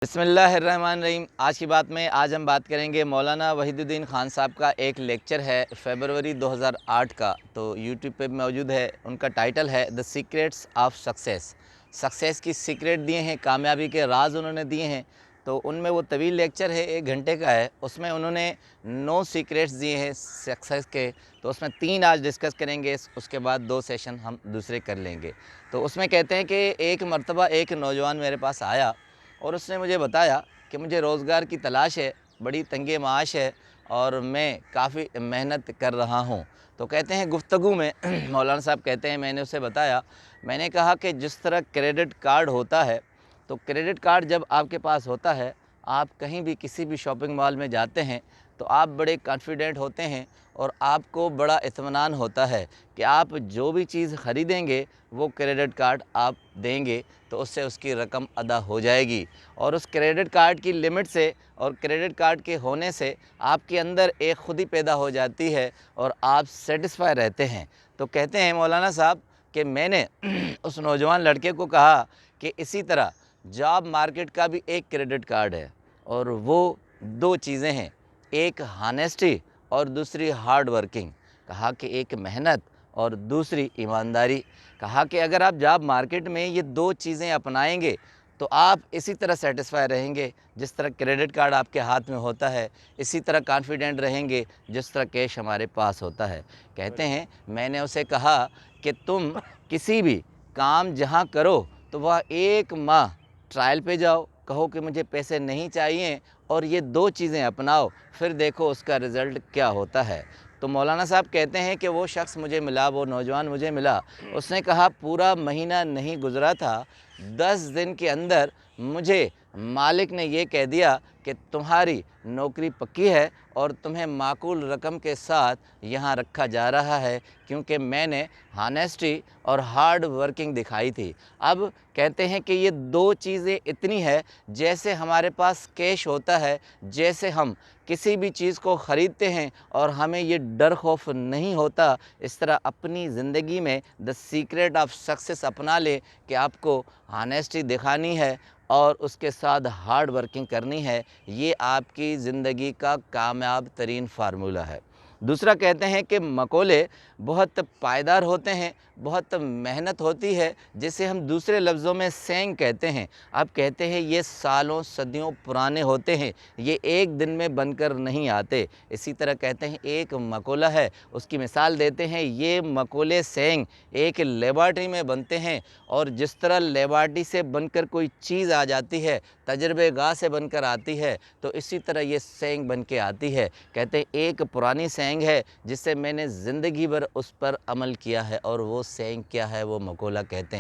बिस्मिल्लाहिर्रहमानिर्रहीम। आज की बात में हम बात करेंगे मौलाना वहीदुद्दीन ख़ान साहब का एक लेक्चर है फरवरी 2008 का, तो यूट्यूब पे मौजूद है। उनका टाइटल है the secrets of success. Success की सीक्रेट दिए हैं, कामयाबी के राज उन्होंने दिए हैं। तो उनमें वो तवील लेक्चर है, 1 घंटे का है। उसमें उन्होंने 9 सीक्रेट्स दिए हैं सक्सेस के। तो उसमें 3 आज डिस्कस करेंगे, उसके बाद 2 सेशन हम दूसरे कर लेंगे। तो उसमें कहते हैं कि एक मरतबा एक नौजवान मेरे पास आया और उसने मुझे बताया कि मुझे रोज़गार की तलाश है, बड़ी तंगे माश है और मैं काफ़ी मेहनत कर रहा हूँ। तो कहते हैं गुफ्तगू में मौलाना साहब कहते हैं मैंने उसे बताया, मैंने कहा कि जिस तरह क्रेडिट कार्ड होता है, तो क्रेडिट कार्ड जब आपके पास होता है, आप कहीं भी किसी भी शॉपिंग मॉल में जाते हैं तो आप बड़े कॉन्फिडेंट होते हैं और आपको बड़ा इत्मीनान होता है कि आप जो भी चीज़ ख़रीदेंगे वो क्रेडिट कार्ड आप देंगे तो उससे उसकी रकम अदा हो जाएगी। और उस क्रेडिट कार्ड की लिमिट से और क्रेडिट कार्ड के होने से आपके अंदर एक खुदी पैदा हो जाती है और आप सेटिस्फाई रहते हैं। तो कहते हैं मौलाना साहब कि मैंने उस नौजवान लड़के को कहा कि इसी तरह जॉब मार्केट का भी एक क्रेडिट कार्ड है और वो 2 चीज़ें हैं, एक हॉनेस्टी और दूसरी हार्ड वर्किंग। कहा कि एक मेहनत और दूसरी ईमानदारी। कहा कि अगर आप जॉब मार्केट में ये 2 चीज़ें अपनाएंगे तो आप इसी तरह सेटिस्फाई रहेंगे जिस तरह क्रेडिट कार्ड आपके हाथ में होता है, इसी तरह कॉन्फिडेंट रहेंगे जिस तरह कैश हमारे पास होता है। कहते हैं मैंने उसे कहा कि तुम किसी भी काम जहाँ करो तो वह 1 माह ट्रायल पे जाओ, कहो कि मुझे पैसे नहीं चाहिए और ये 2 चीज़ें अपनाओ, फिर देखो उसका रिज़ल्ट क्या होता है। तो मौलाना साहब कहते हैं कि वो शख्स मुझे मिला, वो नौजवान मुझे मिला। उसने कहा पूरा महीना नहीं गुज़रा था, 10 दिन के अंदर मुझे मालिक ने ये कह दिया कि तुम्हारी नौकरी पक्की है और तुम्हें माकूल रकम के साथ यहाँ रखा जा रहा है, क्योंकि मैंने हॉनेस्टी और हार्ड वर्किंग दिखाई थी। अब कहते हैं कि ये 2 चीज़ें इतनी है, जैसे हमारे पास कैश होता है, जैसे हम किसी भी चीज़ को ख़रीदते हैं और हमें ये डर खौफ नहीं होता, इस तरह अपनी ज़िंदगी में द सीक्रेट ऑफ सक्सेस अपना ले कि आपको हॉनेस्टी दिखानी है और उसके साथ हार्ड वर्किंग करनी है। ये आपकी ज़िंदगी का कामयाब तरीन फार्मूला है। दूसरा कहते हैं कि मकोले बहुत पायदार होते हैं, बहुत मेहनत होती है, जिसे हम दूसरे लफ्ज़ों में सेंग कहते हैं। अब कहते हैं ये सालों सदियों पुराने होते हैं, ये एक दिन में बनकर नहीं आते। इसी तरह कहते हैं एक मकोला है, उसकी मिसाल देते हैं, ये मकोले सेंग एक लेबॉर्ट्री में बनते हैं और जिस तरह लेबॉर्ट्री से बनकर कोई चीज़ आ जाती है, तजर्बेगाह से बनकर आती है, तो इसी तरह ये सेंग बन के आती है। कहते हैं एक पुरानी सेंग है जिससे मैंने ज़िंदगी भर उस पर अमल किया है, और वो सेंग क्या है, वो मकोला कहते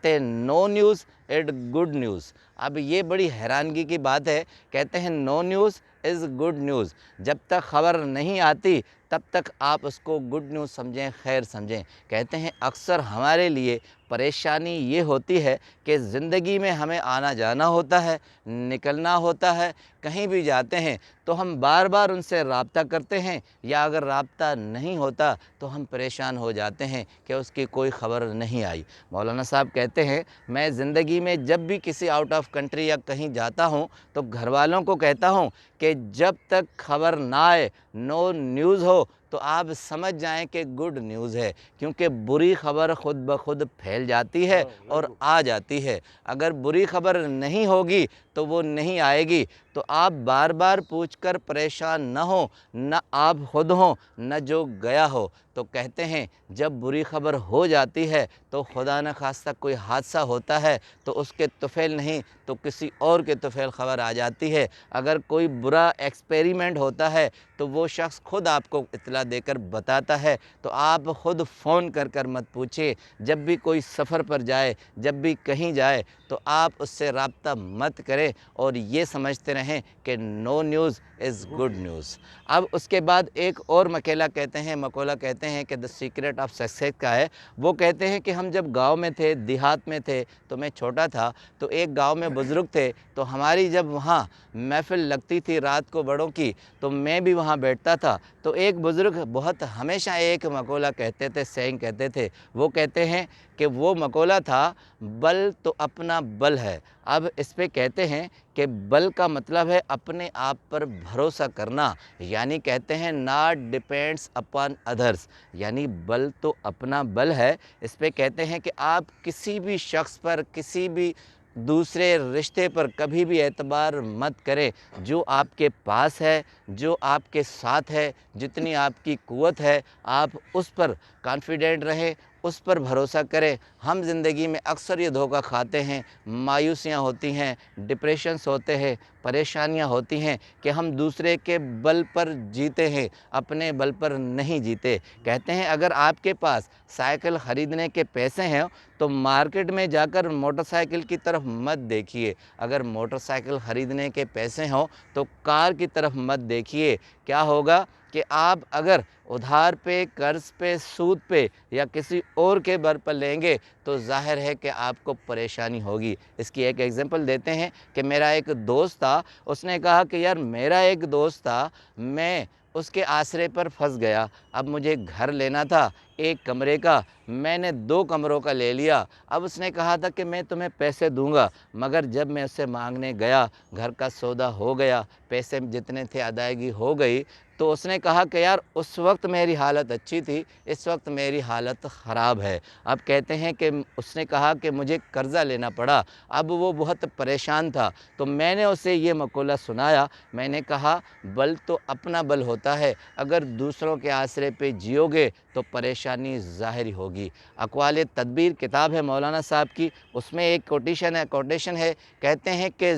हैं no news it good news. अब ये बड़ी हैरानगी की बात है। कहते हैं no news is good news. जब तक ख़बर नहीं आती तब तक आप उसको गुड न्यूज़ समझें, खैर समझें। कहते हैं अक्सर हमारे लिए परेशानी ये होती है कि ज़िंदगी में हमें आना जाना होता है, निकलना होता है, कहीं भी जाते हैं तो हम बार बार उनसे रब्ता करते हैं, या अगर रब्ता नहीं होता तो हम परेशान हो जाते हैं कि उसकी कोई ख़बर नहीं आई। मौलाना साहब कहते हैं मैं ज़िंदगी में जब भी किसी आउट ऑफ कंट्री या कहीं जाता हूँ तो घर वालों को कहता हूँ कि जब तक खबर ना आए, नो न्यूज़ हो, तो आप समझ जाएं कि गुड न्यूज़ है, क्योंकि बुरी ख़बर ख़ुद ब खुद फैल जाती है और आ जाती है। अगर बुरी ख़बर नहीं होगी तो वो नहीं आएगी। तो आप बार बार पूछकर परेशान न हो, न आप खुद हो, न जो गया हो। तो कहते हैं जब बुरी ख़बर हो जाती है तो खुदा न खास्ता कोई हादसा होता है तो उसके तुफ़ैल नहीं तो किसी और के तुफ़ैल ख़बर आ जाती है। अगर कोई बुरा एक्सपेरिमेंट होता है तो वो शख्स खुद आपको इत्तला देकर बताता है। तो आप ख़ुद फ़ोन कर कर मत पूछिए। जब भी कोई सफ़र पर जाए, जब भी कहीं जाए, तो आप उससे रब्ता मत करें और ये समझते रहें कि no news is good news. अब उसके बाद एक और मकोला कहते हैं कि द सीक्रेट ऑफ सक्सेस का है। वो कहते हैं कि हम जब गाँव में थे, देहात में थे, तो मैं छोटा था, तो एक गाँव में बुज़ुर्ग थे, तो हमारी जब वहाँ महफ़िल लगती थी रात को बड़ों की, तो मैं भी वहाँ बैठता था। तो एक बुज़ुर्ग बुज़ुर्ग बहुत हमेशा एक मक़ौला कहते थे, सेइंग कहते थे। वो कहते हैं कि वो मक़ौला था, बल तो अपना बल है। अब इस पे कहते हैं कि बल का मतलब है अपने आप पर भरोसा करना, यानी कहते हैं नॉट डिपेंड्स अपॉन अदर्स, यानी बल तो अपना बल है। इस पे कहते हैं कि आप किसी भी शख्स पर, किसी भी दूसरे रिश्ते पर कभी भी एतबार मत करें। जो आपके पास है, जो आपके साथ है, जितनी आपकी क़ुव्वत है, आप उस पर कॉन्फिडेंट रहें, उस पर भरोसा करें। हम ज़िंदगी में अक्सर ये धोखा खाते हैं, मायूसियाँ होती हैं, डिप्रेशंस होते हैं, परेशानियाँ होती हैं कि हम दूसरे के बल पर जीते हैं, अपने बल पर नहीं जीते। कहते हैं अगर आपके पास साइकिल ख़रीदने के पैसे हैं तो मार्केट में जाकर मोटरसाइकिल की तरफ मत देखिए। अगर मोटरसाइकिल ख़रीदने के पैसे हों तो कार की तरफ मत देखिए। क्या होगा कि आप अगर उधार पे, कर्ज़ पे, सूद पे या किसी और के बल पर लेंगे तो ज़ाहिर है कि आपको परेशानी होगी। इसकी एक एग्ज़ाम्पल देते हैं कि मेरा एक दोस्त था, उसने कहा कि यार मेरा एक दोस्त था, मैं उसके आसरे पर फंस गया। अब मुझे घर लेना था 1 कमरे का, मैंने 2 कमरों का ले लिया। अब उसने कहा था कि मैं तुम्हें पैसे दूंगा, मगर जब मैं उससे मांगने गया, घर का सौदा हो गया, पैसे जितने थे अदायगी हो गई, तो उसने कहा कि यार उस वक्त मेरी हालत अच्छी थी, इस वक्त मेरी हालत ख़राब है। अब कहते हैं कि उसने कहा कि मुझे कर्ज़ा लेना पड़ा। अब वो बहुत परेशान था, तो मैंने उसे ये मक़ौला सुनाया। मैंने कहा बल तो अपना बल होता है, अगर दूसरों के आसरे पे जियोगे तो परेशानी ज़ाहिर होगी। अक़वाल तदबीर किताब है मौलाना साहब की, उसमें एक कोटेशन है, कहते हैं कि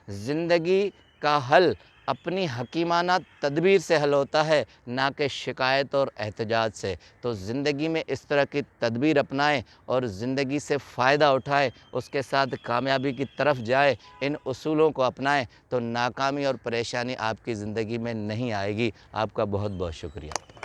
ज़िंदगी का हल अपनी हकीमाना तदबीर से हल होता है, ना कि शिकायत और एहतजाज से। तो ज़िंदगी में इस तरह की तदबीर अपनाएं और ज़िंदगी से फ़ायदा उठाएं, उसके साथ कामयाबी की तरफ जाएं। इन उसूलों को अपनाएं तो नाकामी और परेशानी आपकी ज़िंदगी में नहीं आएगी। आपका बहुत बहुत शुक्रिया।